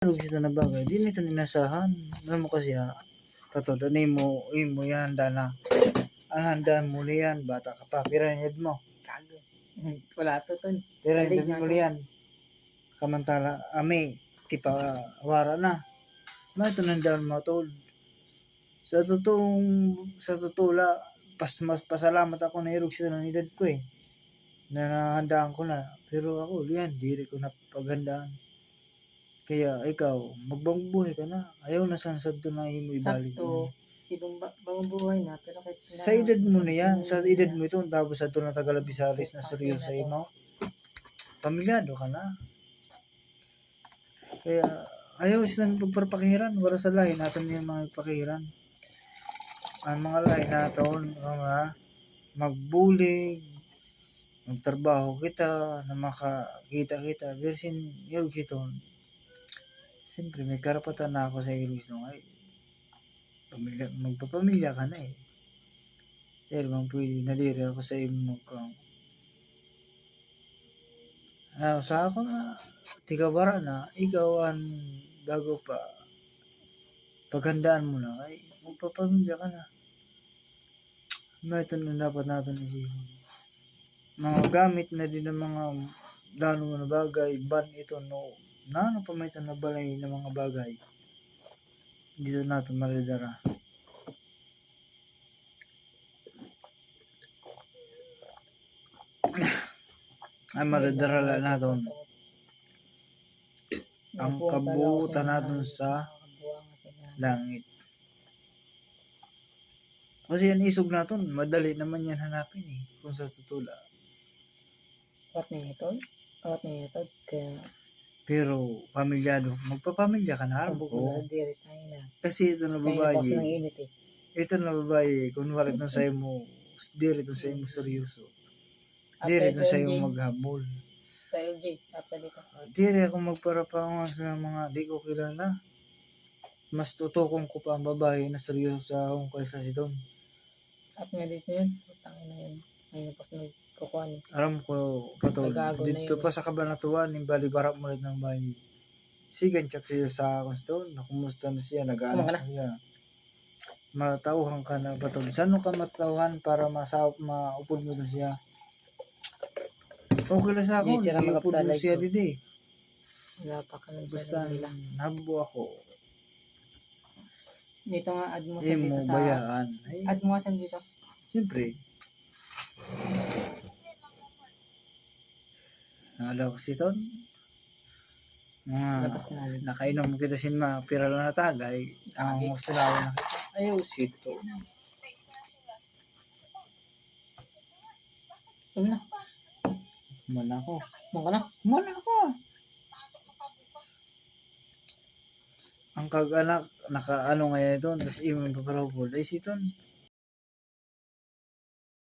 Ito na bagay, di nito ninasahan. Ano mo kasi katulad na imo yan, dana. Ang handa mo na yan, bata ka pa, piranid mo. Kago. Wala to ton. Piranid mo na yan. Kamantala, tipa, wara na. Ito nandahan mo, tol. Sa totoo mas pasalamat ako na irog siya ng edad ko na nahandaan ko na. Pero ako, yan, diri ko na paghandaan. Kaya ikaw, magbangbuhay ka na. Ayaw na sansad to na imo ibalik. Sakto. Ibang bagong buhay na. Pero kahit sa edad mo na yan. Sa edad mo ito. Tapos sa ito na Tagalabisaris na seryoso sa imo. Pamilyado ka na. Kaya ayaw silang pagpapakiran. Wala sa lahi natin yung mga pakiran. Ang mga lahi natin, magbulig, magtrabaho kita, na makakita kita. Versin, yung ito. Siyempre, may karapatan na ako sa ilus nung magpapamilya ka na Dahil bang pwede nadiri ako sa imo kang sa ako na tigawara na ikaw ang bago pa paghandaan mo na magpapamilya ka na. Ito na dapat natin isipin. Mga gamit na din ng mga lalo na bagay, ban ito ano pa may na balay ng mga bagay dito natin maridara. Ay maridara natin ang kabuutan natin sa langit. Kasi yan isog natin, madali naman yan hanapin kung sa tutula. Awat na ito. Kaya pero pamilyado, magpapamilya ka na ko. Kasi ito na babae. Ito na babae, kung wala ito sa imo, diri ito sa imo seryoso. Diri ito sa imo maghabol. Diri ako magparapangan sa mga di ko kilala. Mas tutukong ko pa ang babae na seryoso sa akong kaysa si Don. At nga dito yun, utangin na yun. Ngayon pa nagkukuha niya. Aram ko, dito pa sa Kabanatuan, yung balibarak mo rin ng bahay. Sigan check siya sa akong stone, nakumusta na siya, nag-ano siya. Matauhan ka na ba ito? Saan ka matauhan para maupod mo siya? Okay lang sa ako, iupod mo siya dito Wala pa ka lang basta nabuo ako. Dito nga, add mo sa dito sa... bayaan. Add mo sa dito. Siyempre. Nalaw ko si Ton. Nakainom kita sinma, pira lang na tagay. Ang gusto na kita. Ayaw si Ton. Ano na? Mana ko. Mana ko. Ang kag-anak, naka-ano ngayon ito, tapos imo yung paparahupol. Ay si Ton.